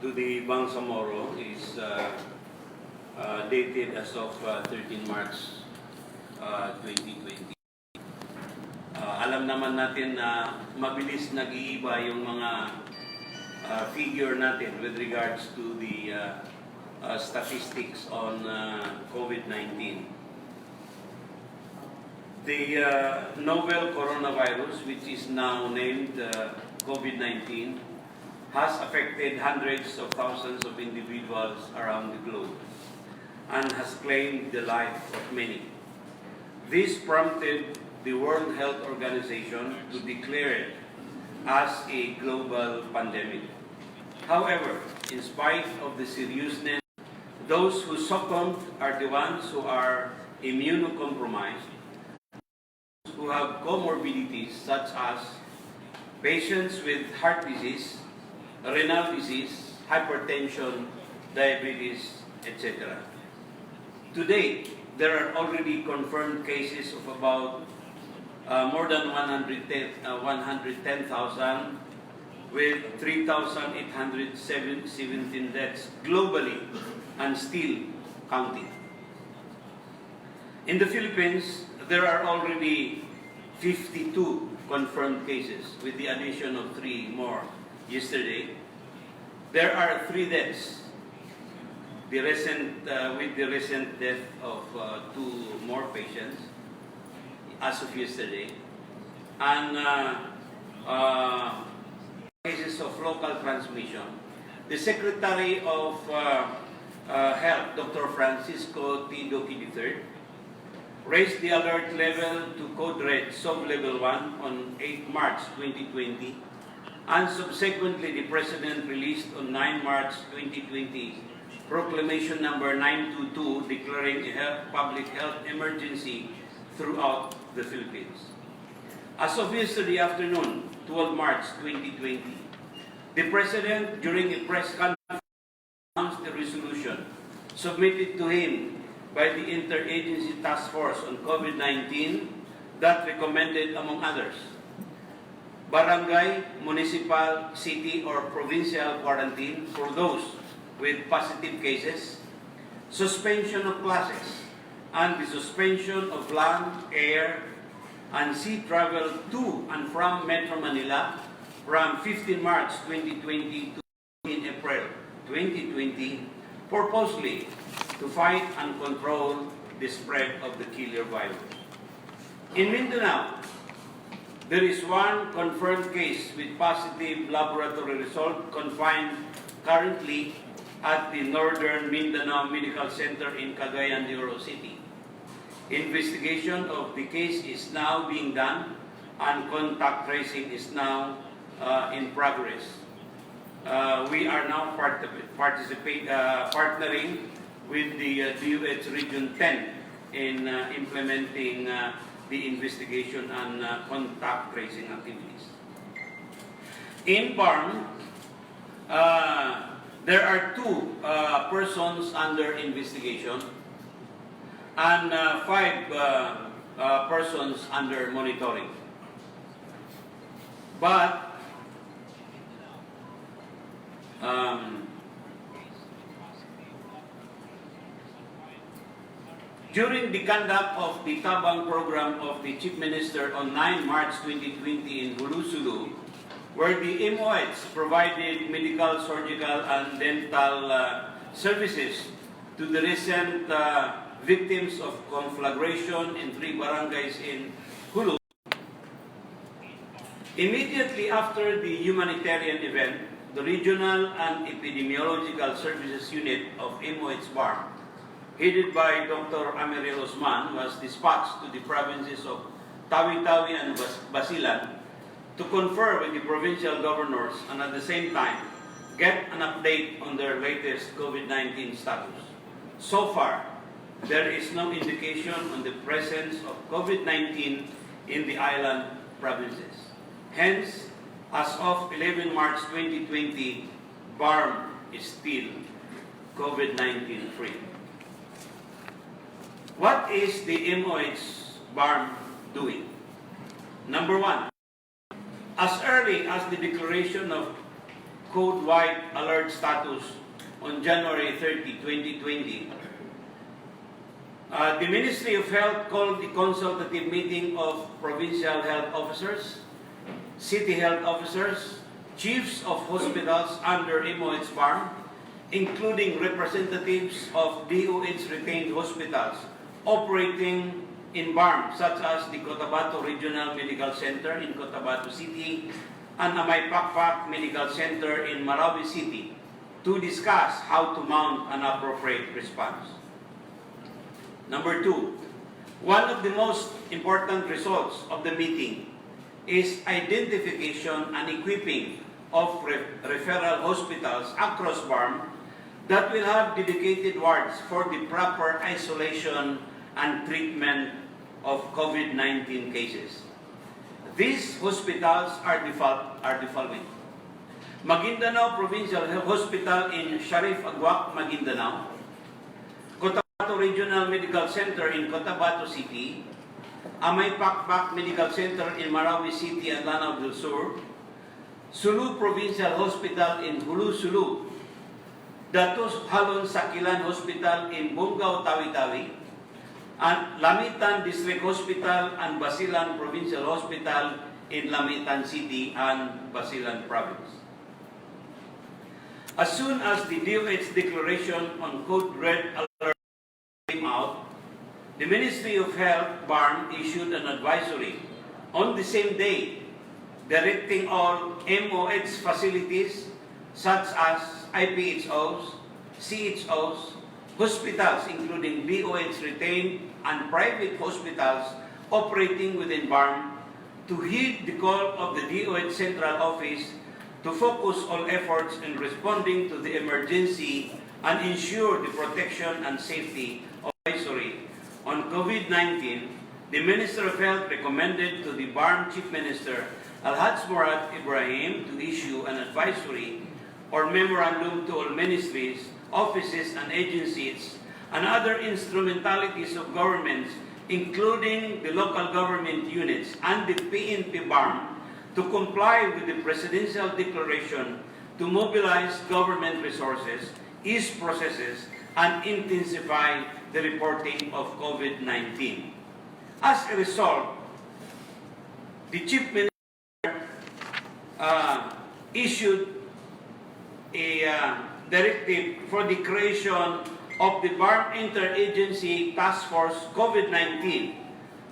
to the Bangsamoro is dated as of 13 March 2020. Alam naman natin na mabilis nag-iiba yung mga figure natin with regards to the statistics on COVID-19. The novel coronavirus, which is now named COVID-19, has affected hundreds of thousands of individuals around the globe and has claimed the life of many. This prompted the World Health Organization to declare it as a global pandemic. However, in spite of the seriousness, those who succumbed are the ones who are immunocompromised, who have comorbidities such as patients with heart disease, renal disease, hypertension, diabetes, etc. To date, there are already confirmed cases of about more than 110,000 with 3,817 deaths globally and still counting. In the Philippines, there are already 52 confirmed cases with the addition of 3 more yesterday. There are 3 deaths. With the recent death of 2 more patients as of yesterday, and cases of local transmission. The Secretary of Health, Dr. Francisco T. Doki III, raised the alert level to code red sub-level 1 on 8 March 2020, and subsequently the President released on 9 March 2020 Proclamation number 922 declaring a public health emergency throughout the Philippines. As of yesterday afternoon, 12 March 2020, the President, during a press conference, announced a resolution submitted to him by the Interagency Task Force on COVID-19 that recommended, among others, barangay, municipal, city, or provincial quarantine for those with positive cases, suspension of classes, and the suspension of land, air, and sea travel to and from Metro Manila from 15 March 2020 to 15 April 2020, purposely to fight and control the spread of the killer virus. In Mindanao, there is 1 confirmed case with positive laboratory result confined currently at the Northern Mindanao Medical Center in Cagayan de Oro City. Investigation of the case is now being done and contact tracing is now in progress. We are now partnering with the DOH Region 10 in implementing the investigation and contact tracing activities. In BARMM, there are 2 persons under investigation and 5 persons under monitoring. But during the conduct of the Tabang program of the Chief Minister on 9 March 2020 in Hulusulu, where the MOH provided medical, surgical, and dental services to the recent victims of conflagration in 3 barangays in Hulu. Immediately after the humanitarian event, the Regional and Epidemiological Services Unit of MOH BARMM, headed by Dr. Ameril Osman, was dispatched to the provinces of Tawi-Tawi and Basilan to confer with the provincial governors and at the same time get an update on their latest COVID-19 status. So far, there is no indication on the presence of COVID-19 in the island provinces. Hence, as of 11 March 2020, BARMM is still COVID-19 free. What is the MOH BARMM doing? Number 1, as early as the declaration of Code White Alert status on January 30, 2020, the Ministry of Health called the consultative meeting of provincial health officers, city health officers, chiefs of hospitals under MOH BARMM, including representatives of DOH retained hospitals operating in BARMM, such as the Cotabato Regional Medical Center in Cotabato City and Amay Pakpak Medical Center in Marawi City, to discuss how to mount an appropriate response. Number 2, one of the most important results of the meeting is identification and equipping of referral hospitals across BARMM that will have dedicated wards for the proper isolation and treatment of COVID-19 cases. These hospitals are the following: Maguindanao Provincial Hospital in Sharif Aguac, Maguindanao; Cotabato Regional Medical Center in Cotabato City; Amay Pakpak Medical Center in Marawi City and Lanao del Sur; Sulu Provincial Hospital in Hulu Sulu; Datos Halon Sakilan Hospital in Bungao, Tawi-Tawi; and Lamitan District Hospital and Basilan Provincial Hospital in Lamitan City and Basilan Province. As soon as the DOH declaration on Code Red Alert came out, the Ministry of Health, BARMM, issued an advisory on the same day directing all MOH facilities such as IPHOs, CHOs, hospitals including DOH retained and private hospitals operating within BARMM to heed the call of the DOH Central Office to focus all efforts in responding to the emergency and ensure the protection and safety of advisory on COVID-19. The Minister of Health recommended to the BARMM Chief Minister Alhaj Murad Ibrahim to issue an advisory or memorandum to all ministries, offices and agencies and other instrumentalities of governments, including the local government units and the PNP BARMM, to comply with the Presidential Declaration to mobilize government resources, ease processes, and intensify the reporting of COVID-19. As a result, the Chief Minister issued a directive for the creation of the BARMM Interagency Task Force COVID-19,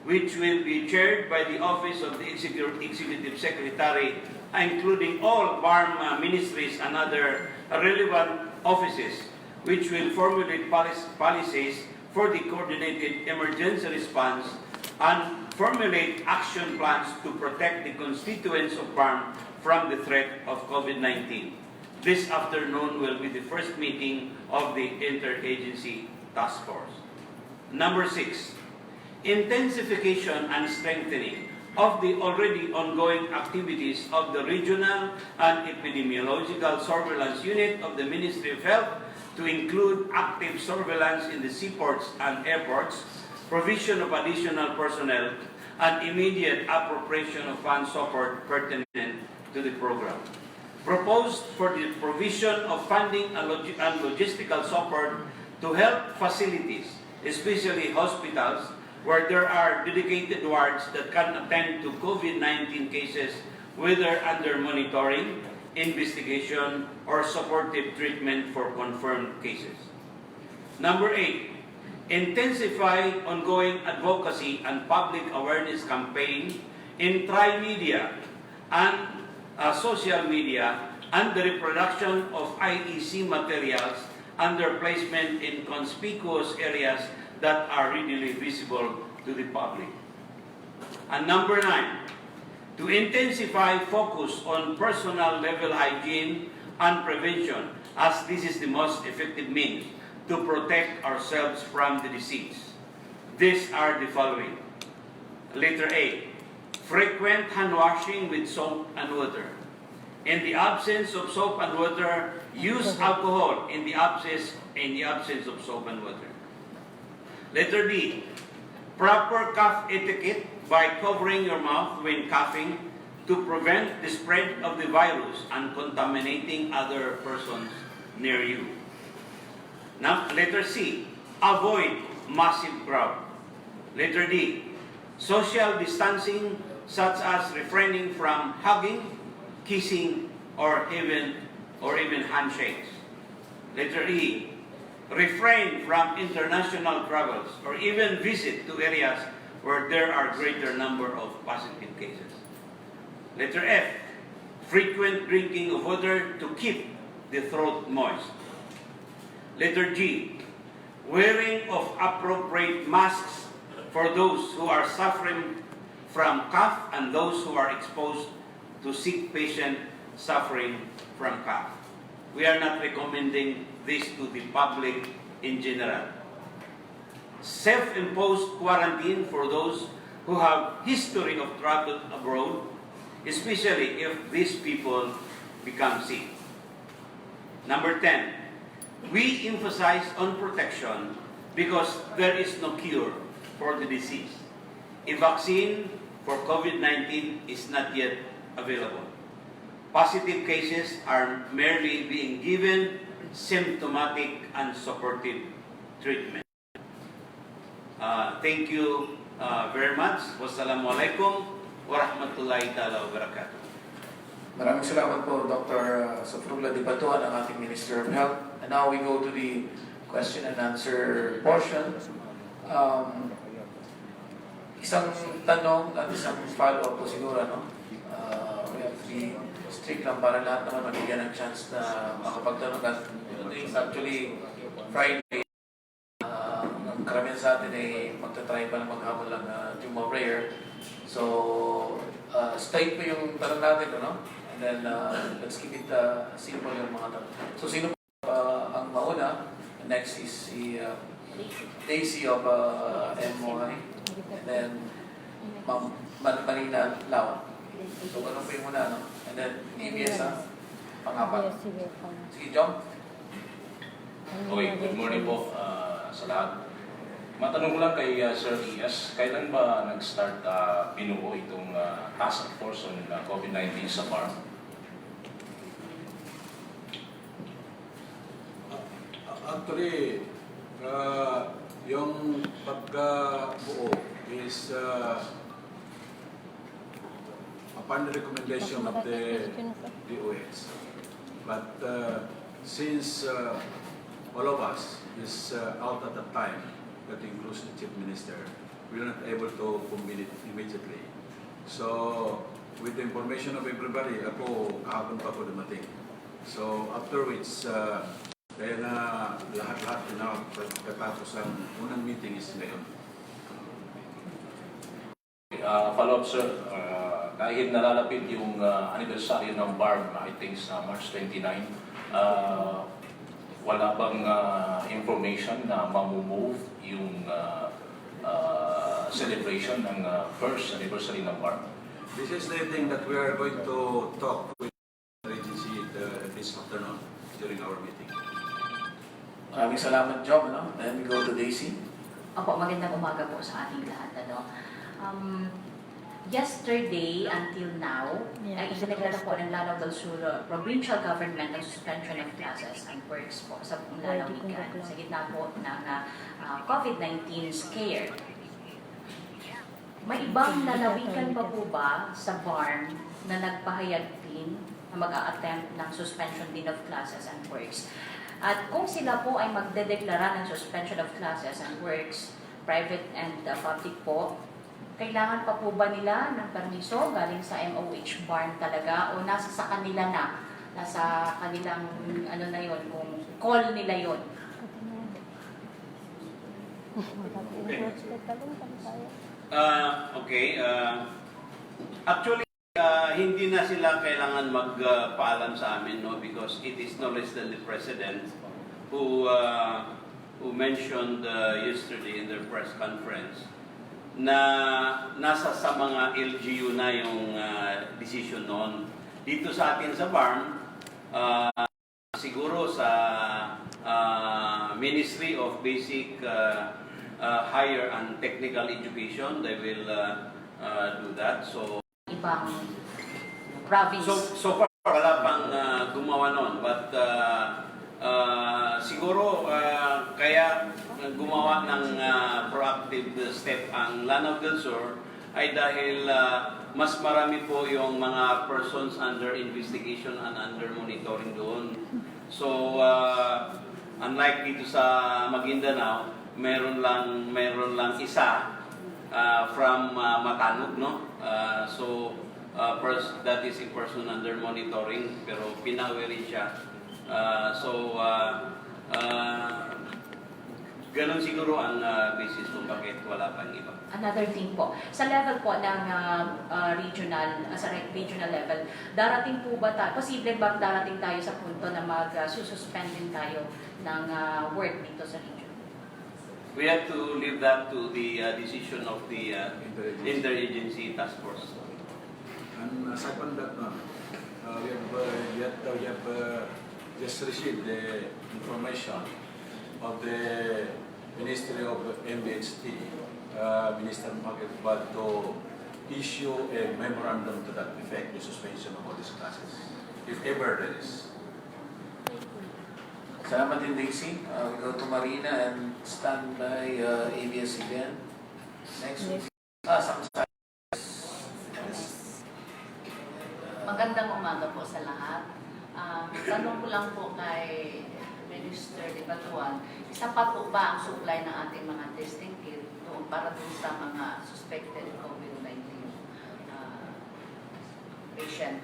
which will be chaired by the Office of the Executive Secretary, including all BARMM ministries and other relevant offices, which will formulate policies for the coordinated emergency response and formulate action plans to protect the constituents of BARMM from the threat of COVID-19. This afternoon will be the first meeting of the Interagency Task Force. Number 6, intensification and strengthening of the already ongoing activities of the Regional and Epidemiological Surveillance Unit of the Ministry of Health to include active surveillance in the seaports and airports, provision of additional personnel, and immediate appropriation of fund support pertinent to the program. Proposed for the provision of funding and logistical support to health facilities, especially hospitals, where there are dedicated wards that can attend to COVID-19 cases, whether under monitoring, investigation, or supportive treatment for confirmed cases. Number 8, intensify ongoing advocacy and public awareness campaign in tri-media and social media and the reproduction of IEC materials and their placement in conspicuous areas that are readily visible to the public. And number 9, to intensify focus on personal level hygiene and prevention, as this is the most effective means to protect ourselves from the disease. These are the following. Letter A, frequent hand washing with soap and water. In the absence of soap and water, use alcohol in the absence of soap and water. Letter B, proper cough etiquette by covering your mouth when coughing, to prevent the spread of the virus and contaminating other persons near you. Now, letter C, avoid massive crowd. Letter D, social distancing such as refraining from hugging, kissing, or even handshakes. Letter E, refrain from international travels or even visit to areas where there are greater number of positive cases. Letter F, frequent drinking of water to keep the throat moist. Letter G, wearing of appropriate masks for those who are suffering from cough and those who are exposed to sick patient suffering from cough. We are not recommending this to the public in general. Self-imposed quarantine for those who have history of travel abroad, especially if these people become sick. Number 10, we emphasize on protection because there is no cure for the disease. A vaccine for COVID-19 is not yet available. Positive cases are merely being given symptomatic and supportive treatment. Thank you very much. Wassalamualaikum warahmatullahi ta'ala wabarakatuh. Maraming salamat po, Dr. Dipatuan, ang ating Minister of Health. And now we go to the question and answer portion. Isang tanong at isang follow-up po siguro, no? We have to be strict lang para lahat naman magigyan ng chance na makapagtanong. At today is actually Friday. Karamihan sa atin ay magtatry pa na maghabol lang Juma prayer. So, straight po yung tanong natin, no? And then, let's keep it simple yung mga tanong. So, sino po ang mauna? Next is si Daisy of MOI. And then, Manila Lao. So, ano po yung muna, no? And then, ABS, pangapat. Sige, John. Okay, good morning po sa lahat. Matanong ko lang kay Sir E.S., kailan ba nag-start binuo itong task force on COVID-19 sa BARMM? Actually, yung pagbuo is upon the recommendation of the DOH. But since all of us is out at that time, that includes the Chief Minister, we were not able to convene it immediately. So, with the information of everybody, ako kahapon pa ako dumating. So, after which, kaya na lahat-lahat na pagkatapos ang unang meeting is ngayon. Follow-up, sir. Dahil nalalapit yung anniversary ng BARMM, I think sa March 29, wala bang information na mamumove yung celebration ng first anniversary ng BARMM? This is the thing that we are going to talk with the agency this afternoon during our meeting. Maraming salamat, John, no? Then we go to Daisy. Opo, magandang umaga po sa ating lahat. Yesterday until now, ay isinagdala po ng Lanao del Sur provincial government ang suspension of classes and works po sa lalawigan sa gitna po ng COVID-19 scare. May ibang lalawigan pa po ba sa BARMM na nagpahayag din na mag-a-attempt ng suspension din of classes and works? At kung sila po ay magdedeklara ng suspension of classes and works, private and public po, kailangan pa po ba nila ng permiso galing sa MOH BARMM talaga o nasa sa kanila na? Nasa kanilang ano na yon, kung call nila yon? Actually, hindi na sila kailangan magpaalam sa amin, no, because it is no less than the President who mentioned yesterday in their press conference na nasa sa mga LGU na yung decision noon. Dito sa atin sa BARMM, siguro sa Ministry of Basic, Higher and Technical Education, they will do that. So Ibang province? So far, wala pang gumawa nun. But siguro kaya gumawa ng proactive step ang Lanao del Sur ay dahil mas marami po yung mga persons under investigation and under monitoring doon. So, unlike dito sa Maguindanao, meron lang isa from Matanog, no? That is a person under monitoring, pero pinawi rin siya. Ganon siguro ang basis kung bakit wala pang iba. Another thing po, sa level po ng regional level, darating po ba posible ba darating tayo sa punto na mag-suspend din tayo ng work dito sa region? We have to leave that to the decision of the interagency task force. And aside from that, we have just received the information of the Ministry of MBHT, Minister Macacua, to issue a memorandum to that effect, the suspension of all these classes, if ever there is. Salamat din, Daisy. We go to Marina and stand by ABS again. Next week. Magandang umaga po sa lahat. Tanong ko lang po kay Minister Dipatuan, isa pa po ba ang supply ng ating mga testing kit doon para dun sa mga suspected COVID-19 patient?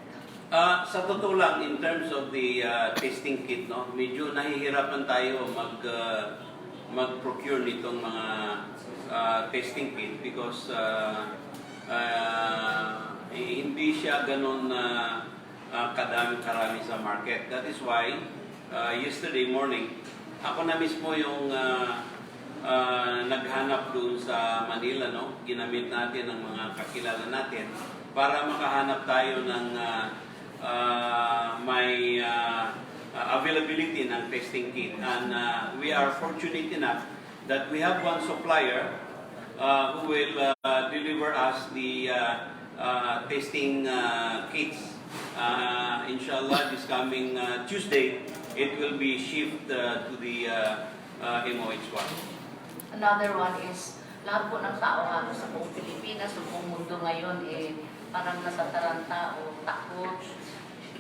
Sa totoo lang, in terms of the testing kit, no, medyo nahihirapan tayo mag-procure nitong mga testing kit because hindi siya ganun karami sa market. That is why yesterday morning, ako na mismo yung naghanap doon sa Manila, no? Ginamit natin ang mga kakilala natin para makahanap tayo ng may availability ng testing kit. And we are fortunate enough that we have one supplier who will deliver us the testing kits. Inshallah, this coming Tuesday, it will be shipped to the MOH1. Another one is, lahat po ng tao halos sa buong Pilipinas, sa buong mundo ngayon, parang nasa taranta o takot,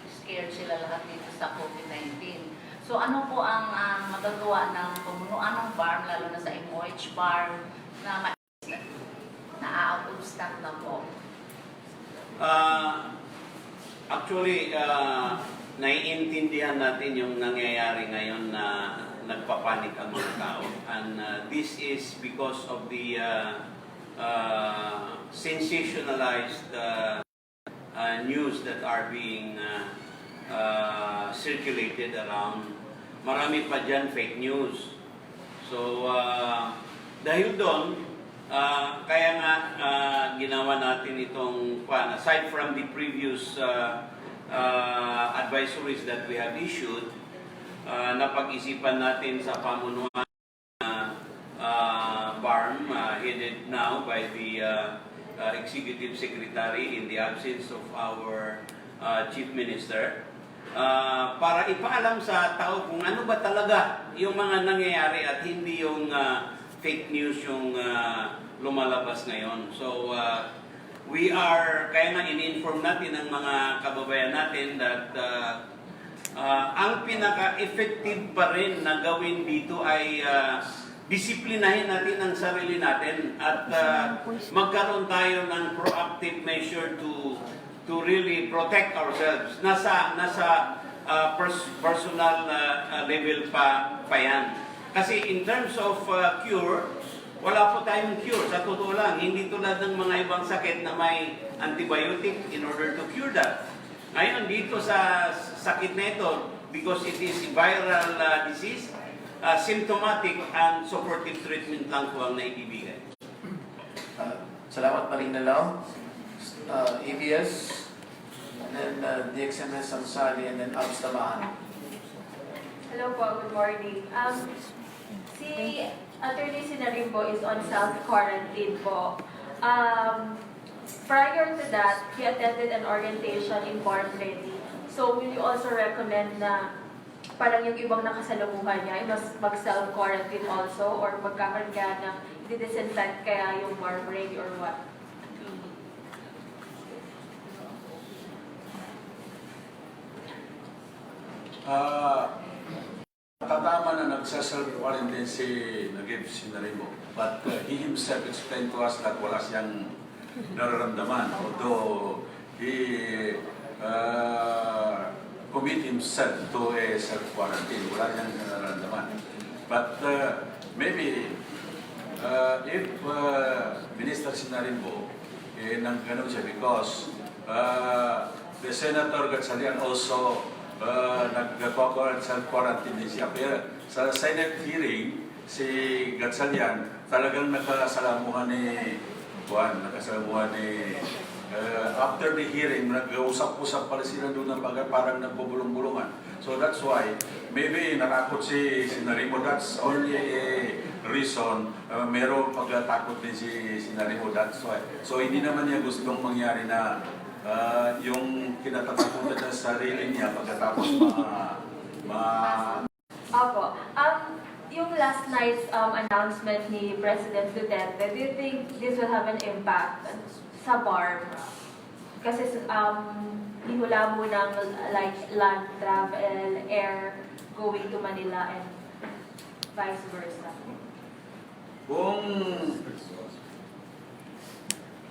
scared sila lahat dito sa COVID-19. So ano po ang magagawa ng pamunuan ng BARMM, lalo na sa MOH BARMM, na out of stock na po? Actually, naiintindihan natin yung nangyayari ngayon na nagpapanik ang mga tao. And this is because of the sensationalized news that are being circulated around. Marami pa dyan fake news. So, dahil doon, kaya nga ginawa natin itong, aside from the previous advisories that we have issued, napag-isipan natin sa pamunuan BARMM, headed now by the Executive Secretary in the absence of our Chief Minister, para ipaalam sa tao kung ano ba talaga yung mga nangyayari at hindi yung fake news yung lumalabas ngayon. So, kaya nga in-inform natin ang mga kababayan natin that ang pinaka-effective pa rin na gawin dito ay disiplinahin natin ang sarili natin at magkaroon tayo ng proactive measure to really protect ourselves. Nasa personal level pa yan. Kasi in terms of cure, wala po tayong cure. Sa totoo lang, hindi tulad ng mga ibang sakit na may antibiotic in order to cure that. Ngayon, dito sa sakit na ito, because it is a viral disease, symptomatic and supportive treatment lang po ang naibibigay. Salamat Marina Lau, ABS, and then DXMS Samsali, and then Abdulah. Hello po, good morning. Si Attorney Sinarim po is on self-quarantine po. prior to that, he attended an orientation in BARMM Ready. So will you also recommend na parang yung ibang nakasalumuhan niya ay mag-self-quarantine also or magkakaroon kaya ng disinfect kaya yung BARMM Ready or what? Tatama na nagsa-self-quarantine si Narimo. But he himself explained to us that wala siyang nararamdaman. Although he commit himself to a self-quarantine. Wala siyang nararamdaman. But maybe if Minister Sinarimo nang ganun siya because the Senator Gatchalian also nag-self-quarantine din siya. Pero sa Senate hearing, si Gatchalian talagang nakasalamuhan ni Juan, after the hearing, nag-usap-usap pala sila doon ng bagay, parang nagbubulong-bulungan. So that's why, maybe natakot si Narimo. That's only a reason. Merong pagkatakot din si Narimo. That's why. So hindi naman niya gustong mangyari na yung kinatatakutan sa sarili niya pagkatapos Opo. Yung last night's announcement ni President Duterte, do you think this will have an impact sa BARMM? Kasi hihula mo ng like land travel, air, going to Manila and vice versa. Kung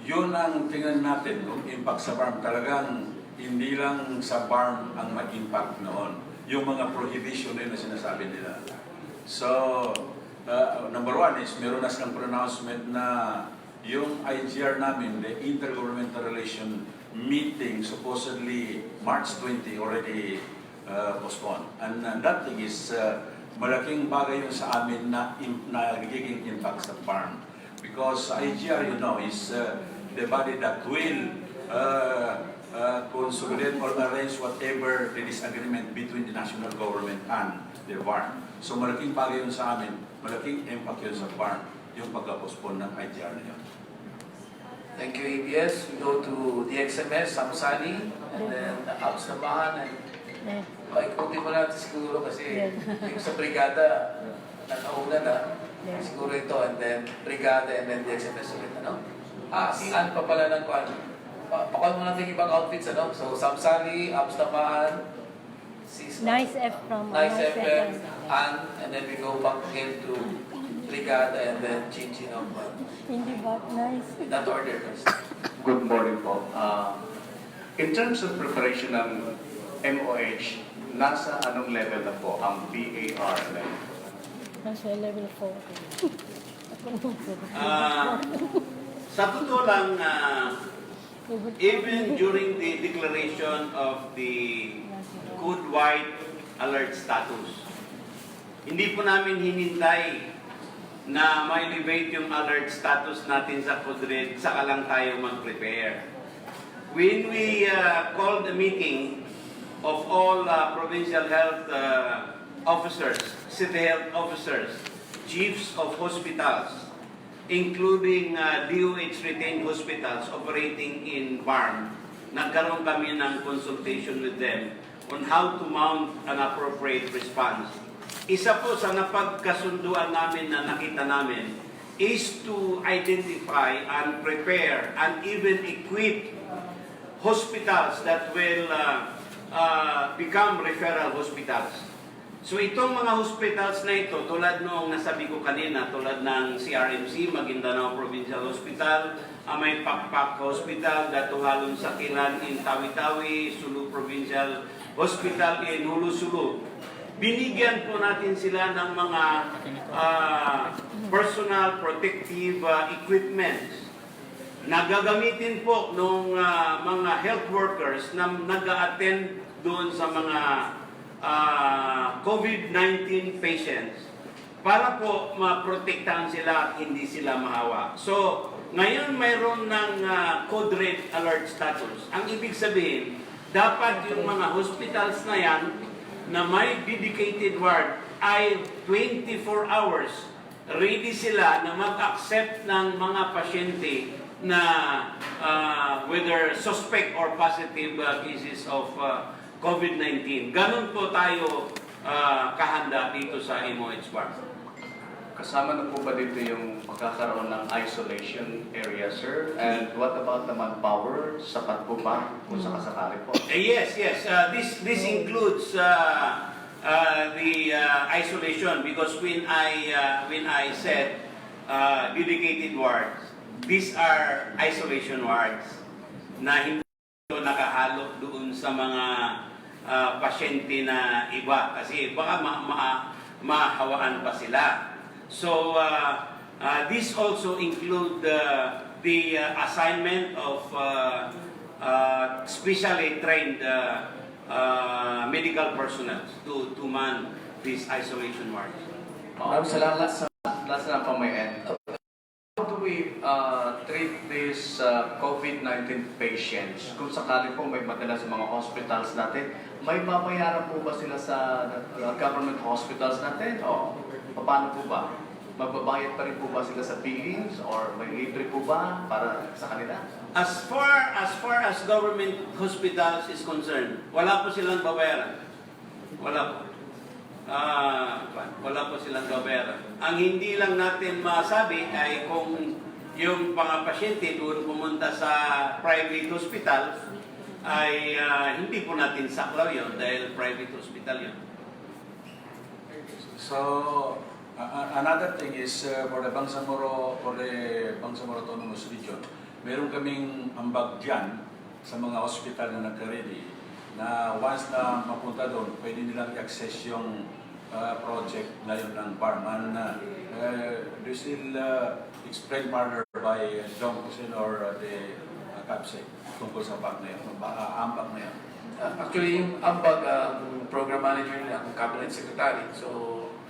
yun ang tingnan natin, kung impact sa BARMM, talagang hindi lang sa BARMM ang mag-impact noon. Yung mga prohibition na sinasabi nila. So, number one is, meron na silang pronouncement na yung IGR namin, the Intergovernmental Relation meeting, supposedly March 20, already postponed. And that thing is, malaking bagay yun sa amin na nagiging impact sa BARMM. Because IGR, you know, is the body that will consolidate or arrange whatever the disagreement between the national government and the BARMM. So malaking bagay yun sa amin, malaking impact yun sa BARMM, yung pagka-postpone ng IGR na yun. Thank you, ABS. We go to the XMS, Samsali, and then the Abs na Bahan. Paikuti mo natin siguro kasi yung sa brigada, nakauna na. Siguro ito, and then brigada, and then the XMS ulit, ano? Saan pa pala ng kwan? Pakwan mo natin ibang outfits, ano? So, Samsali, Abs na Bahan, Nice F from Nice FM, and then we go back again to brigada, and then Chinchin of Hindi ba? Nice. in that order, please. Good morning po. In terms of preparation ng MOH, nasa anong level na po ang BAR level? Nasa level 4. Sa totoo lang, even during the declaration of the Code White Alert Status, hindi po namin hinintay na ma-elevate yung alert status natin sa Code Red, saka lang tayo mag-prepare. When we called a meeting of all provincial health officers, city health officers, chiefs of hospitals, including DOH retained hospitals operating in BARMM, nagkaroon kami ng consultation with them on how to mount an appropriate response. Isa po sa napagkasunduan namin na nakita namin is to identify and prepare and even equip hospitals that will become referral hospitals. So itong mga hospitals na ito, tulad nung nasabi ko kanina, tulad ng CRMC, Maguindanao Provincial Hospital, may Pakpak Hospital, Datuhalon Sakilan in Tawi-Tawi, Sulu Provincial Hospital in Hulu-Sulu. Binigyan po natin sila ng mga personal protective equipment na gagamitin po ng mga health workers na nag-a-attend doon sa mga COVID-19 patients para po maprotektahan sila at hindi sila mahawa. So, ngayon mayroon ng Code Red Alert Status. Ang ibig sabihin, dapat yung mga hospitals na yan na may dedicated ward ay 24 hours ready sila na mag-accept ng mga pasyente na whether suspect or positive cases of COVID-19. Ganun po tayo kahanda dito sa MOH BARMM. Kasama na po ba dito yung pagkakaroon ng isolation area, sir? And what about the manpower? Sapat po ba kung sakasakali po? Yes. This includes the isolation, because when I said dedicated wards, these are isolation wards na hindi nakahalo doon sa mga pasyente na iba, kasi baka mahawaan pa sila. So this also include the assignment of specially trained medical personnel to man these isolation wards. Salamat sa last na po may end. How do we treat these COVID-19 patients? Kung sakali po may madala sa mga hospitals natin, may babayaran po ba sila sa government hospitals natin? O paano po ba? Magbabayad pa rin po ba sila sa billings or may libre po ba para sa kanila? As far as government hospitals is concerned, wala po silang babayaran. Wala po. Wala po silang babayaran. Ang hindi lang natin masabi ay kung yung mga pasyente doon pumunta sa private hospital ay hindi po natin saklaw yun dahil private hospital yun. So, another thing is for the Bangsamoro Autonomous Region, meron kaming ambag dyan sa mga hospital na nagka-ready na once na mapunta doon, pwede nilang i-access yung project na yun ng BARMM. This will explain further by John Cusain or the CAPSEC tungkol sa ambag na yun. Ambag na yun. Actually, yung ambag, program manager nila, ang cabinet secretary. So,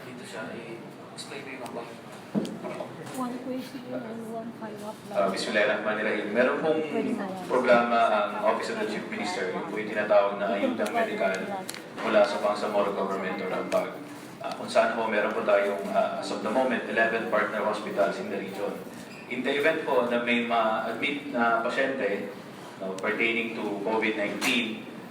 dito siya i-explain ko yung ambag. One question and one follow-up lang. Bismillahirrahmanirrahim. Meron pong programa ang Office of the Chief Minister, yung po yung tinatawag na ayudang medical mula sa Bangsamoro Government or Ambag. Kung saan po meron po tayong, as of the moment, 11 partner hospitals in the region. In the event po na may ma-admit na pasyente pertaining to COVID-19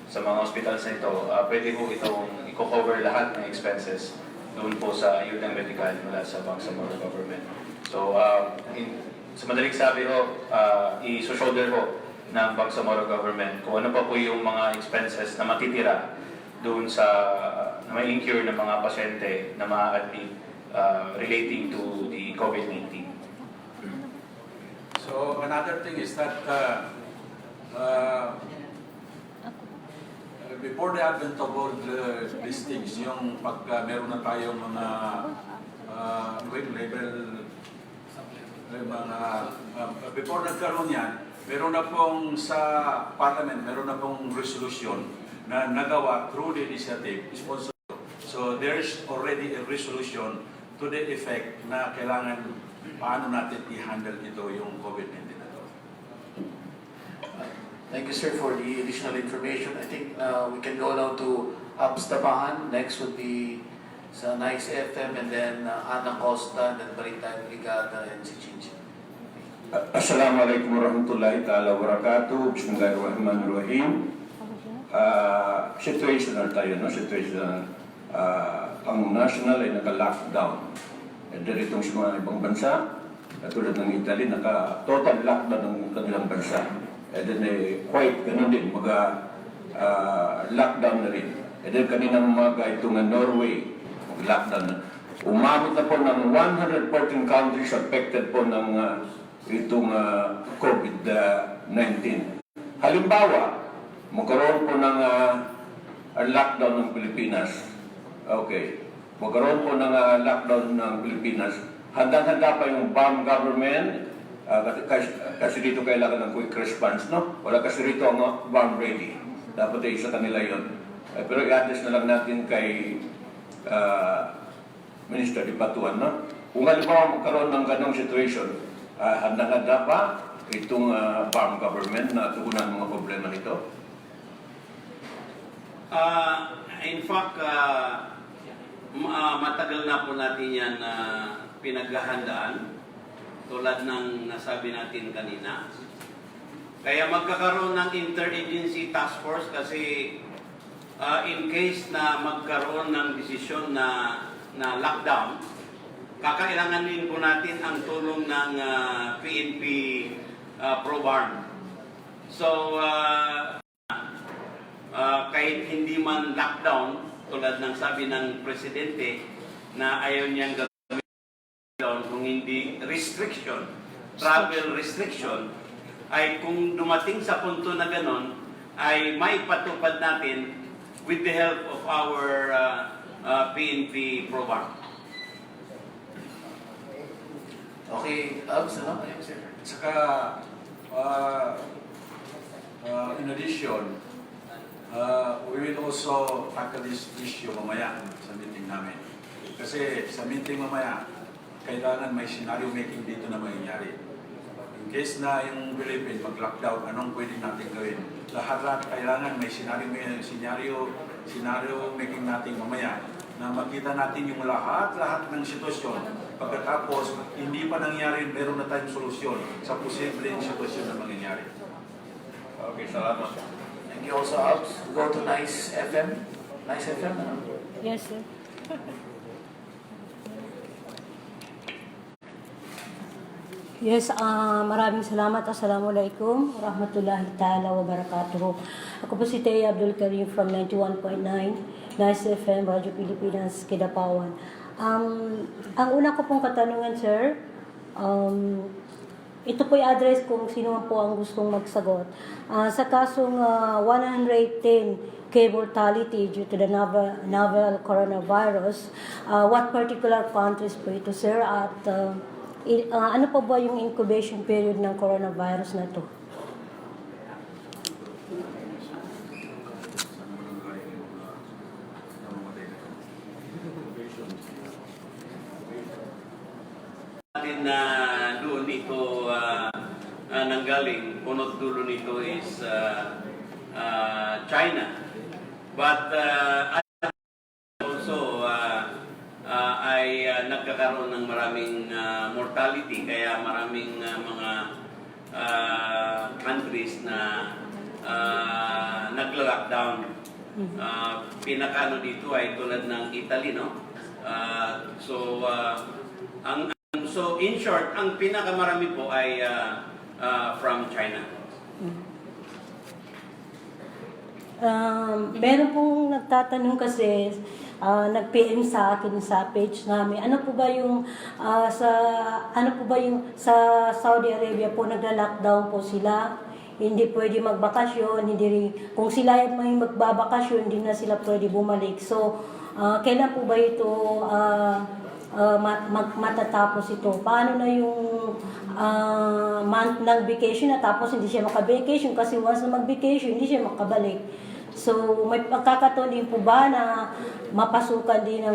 sa mga hospitals na ito, pwede po itong i-cover lahat ng expenses doon po sa ayudang medical mula sa Bangsamoro Government. So, sa madaling sabi ho, i-shoulder ho ng Bangsamoro Government kung ano pa po yung mga expenses na matitira doon sa na may incur ng mga pasyente na ma-admit relating to the COVID-19. So, another thing is that before the advent of all these things, yung pag meron na tayong mga level, before nagkaroon yan, meron na pong sa Parliament, meron na pong resolution na nagawa through the initiative, sponsor. So there's already a resolution to the effect na kailangan paano natin i-handle ito yung COVID-19 na ito. Thank you, sir, for the additional information. I think we can go now to Abdulah. Next would be sa Nice FM, and then Ana Costa, and then Maritime Brigada, and si Chinchin. Assalamualaikum warahmatullahi ta'ala wabarakatuh. Bismillahirrahmanirrahim. Situational tayo, no? Situational. Ang national ay naka-lockdown. And then itong sa mga ibang bansa, katulad ng Italy, naka-total lockdown ng kanilang bansa. And then quite ganun din, lockdown na rin. And then kaninang umaga itong Norway, lockdown na. Umabot na po ng 114 countries affected po ng itong COVID-19. Halimbawa, magkaroon po ng lockdown ng Pilipinas. Okay. Magkaroon po ng lockdown ng Pilipinas. Handang-handa pa yung BARMM government. Kasi dito kailangan ng quick response, no? Wala kasi rito ang BARMM ready. Dapat ay sa kanila yun. Pero i-address na lang natin kay Minister Dipatuan, no? Kung halimbawa magkaroon ng ganong situation, handang-handa pa itong BARMM government na tugunan mga problema nito? In fact, matagal na po natin yan pinaghahandaan. tulad ng nasabi natin kanina. Kaya magkakaroon ng interagency task force kasi in case na magkaroon ng desisyon na lockdown, kakailanganin po natin ang tulong ng PNP Pro BARMM. So, kahit hindi man lockdown, tulad ng sabi ng Presidente na ayaw niyang gagawin lockdown kung hindi restriction, travel restriction, ay kung dumating sa punto na ganon, ay maipatupad natin with the help of our PNP Pro BARMM. Okay, Salam. Saka, in addition, we will also tackle this issue mamaya sa meeting namin. Kasi sa meeting mamaya, kailangan may scenario making dito na mangyayari. In case na yung Philippines mag-lockdown, anong pwede natin gawin? Lahat kailangan may scenario making natin mamaya na makita natin yung lahat ng sitwasyon. Pagkatapos, hindi pa nangyari, meron na tayong solusyon sa posibleng sitwasyon na mangyayari. Okay, salamat. Thank you also, Abs. Go to Nice FM. Nice FM, ano? Yes, sir. Yes, maraming salamat. Assalamualaikum warahmatullahi ta'ala wabarakatuh. Ako po si Tea Abdul Karim from 91.9 Nice FM, Radyo Pilipinas, KIDAPAWAN. Ang una ko pong katanungan, sir, ito po yung address kung sino man po ang gustong magsagot. Sa kasong 110 case mortality due to the novel coronavirus, what particular countries po ito, sir? At ano po ba yung incubation period ng coronavirus na to? Natin na doon ito nanggaling, punot dulo nito is China. But also ay nagkakaroon ng maraming mortality, kaya maraming mga countries na nagla-lockdown. Pinakano dito ay tulad ng Italy, no? So in short, ang pinakamarami po ay from China. Meron pong nagtatanong kasi, nag-PM sa akin sa page namin. Ano po ba yung sa Saudi Arabia po nagla-lockdown po sila? Hindi pwede magbakasyon, kung sila ay may magbabakasyon, hindi na sila pwede bumalik. So, kailan po ba ito matatapos ito? Paano na yung month ng vacation na tapos hindi siya maka-vacation kasi once na mag-vacation, hindi siya makabalik. So, may pagkakataon din po ba na mapasukan din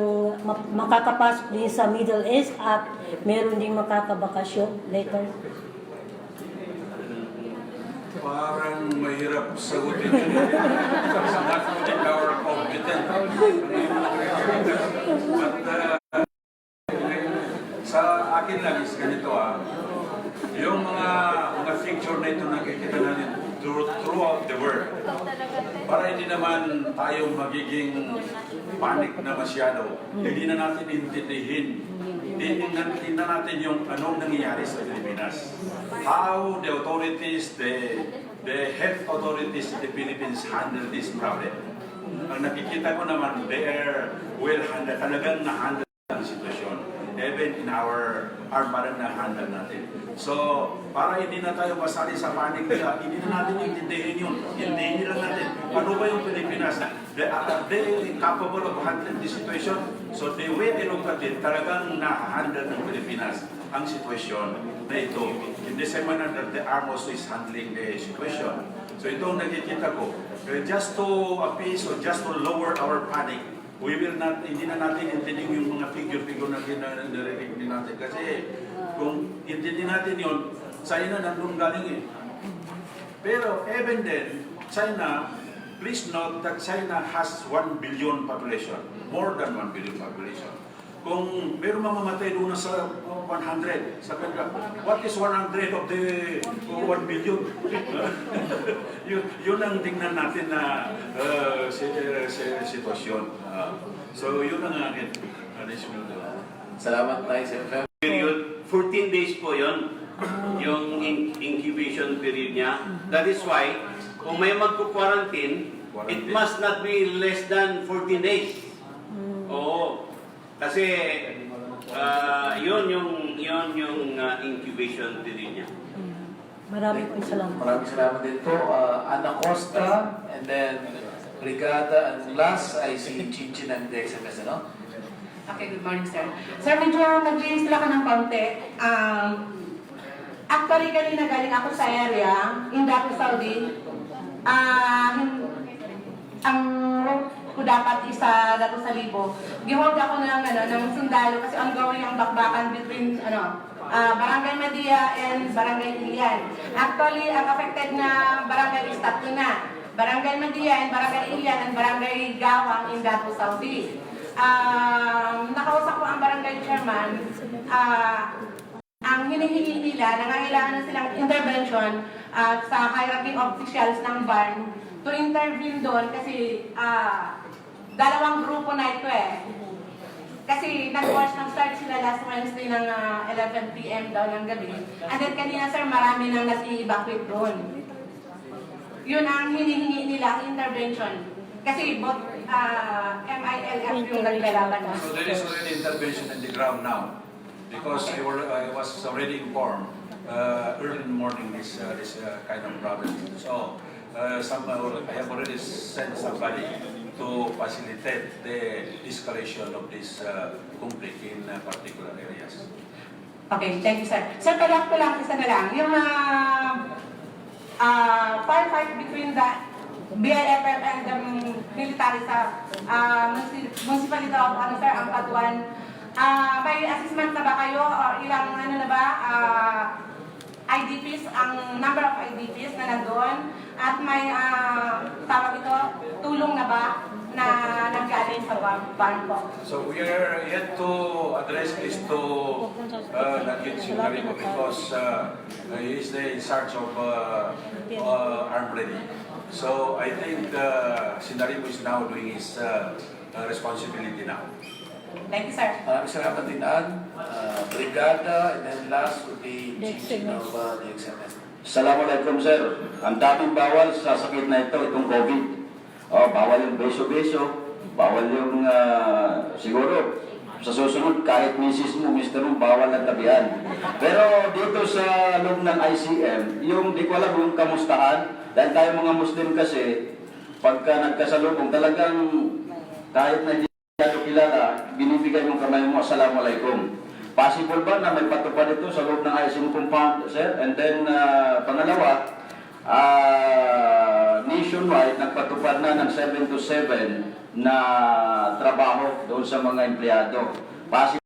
makakapasok din sa Middle East at meron din makakabakasyon later? Parang mahirap sagutin yun. It's not in our competence. But sa akin lang is ganito yung mga picture na ito nakikita natin throughout the world. Para hindi naman tayo magiging panic na masyado, hindi na natin intindihin. Tingnan natin yung anong nangyayari sa Pilipinas. How the authorities, the health authorities in the Philippines handle this problem. Ang nakikita ko naman, they are well handle, talagang na-handle ang sitwasyon. Even in our parang na-handle natin. So, para hindi na tayo masali sa panic nila, hindi na natin intindihin yun. Intindihin lang natin. Ano ba yung Pilipinas? Are they capable of handling the situation? So, the way they look at it, talagang na-handle ng Pilipinas ang sitwasyon na ito. In the same manner that the arm also is handling the situation. So, itong nakikita ko. Just to appease or just to lower our panic, hindi na natin intindihin yung mga figure na narinig natin. Kasi kung intindihin natin yun, China nandun galing Pero even then, China, please note that China has 1 billion population, more than 1 billion population. kung meron mamamatay doon sa 100, sabi ka, what is 100 of the 1 billion? yun ang tingnan natin na sitwasyon. So yun ang akin. Salamat tayo sa FM. Period, 14 days po yun, yung incubation period niya. That is why, kung may magpo-quarantine, it must not be less than 14 days. Oo. Kasi, yun yung incubation period niya. Maraming salamat. Maraming salamat din po. Ana Costa, and then Brigada, and last ay si Chinchin and the XMS, ano? Okay, good morning, sir. Sir, medyo nag-raise lang ka ng konti. Actually, kanina galing ako sa area, in Datu, Saudi. Ang ko dapat isa Datu sa libo. Gihold ako ng sundalo kasi ongoing ang bakbakan between Barangay Madia and Barangay Ilian. Actually, ang affected na barangay is tatlo na. Barangay Madia and Barangay Ilian and Barangay Gawang in Datu, Saudi. Nakausap ko ang barangay chairman, ang hinihingi nila, nangangailangan na silang intervention sa hierarchy officials ng BARMM to intervene doon kasi dalawang grupo na ito Kasi nag-start sila last Wednesday ng 11 PM daw ng gabi. And then kanina sir, marami nang nag-i-evacuate doon. Yun ang hinihingi nila, intervention. Kasi both MILF yung naglalaban na. So there is already intervention in the ground now, because I was already informed early in the morning this kind of problem. So I have already sent somebody to facilitate the escalation of this conflict in particular areas. Okay, thank you sir. Sir, kalak ko lang, isa na lang. Yung firefight between the BIFF and the military sa municipality of Dipatuan. May assessment na ba kayo or ilang IDPs, ang number of IDPs na nandoon at may tawag ito, tulong na ba na nanggaling sa BARMM po? So we are yet to address this to Nakit Sinarimo because he is in charge of armed ready. So I think Sinarimo is now doing his responsibility now. Thank you, sir. Maraming salamat din, Ann. Brigada, and then last would be Chinchin of the XMS. Assalamualaikum, sir. Ang daming bawal sa sakit na ito, itong COVID. Bawal yung beso-beso, bawal yung siguro sa susunod kahit misis mo, mister mo, bawal na tabihan. Pero dito sa loob ng ICM, yung di ko alam yung kamustahan, dahil tayo mga Muslim kasi, pagka nagkasalubong, talagang kahit na hindi kilala, binibigay mong kamay mo, Assalamualaikum. Possible ba na may patupad ito sa loob ng ICM compound, sir? And then, pangalawa, nationwide, nagpatupad na ng 7 to 7 na trabaho doon sa mga empleyado. Possible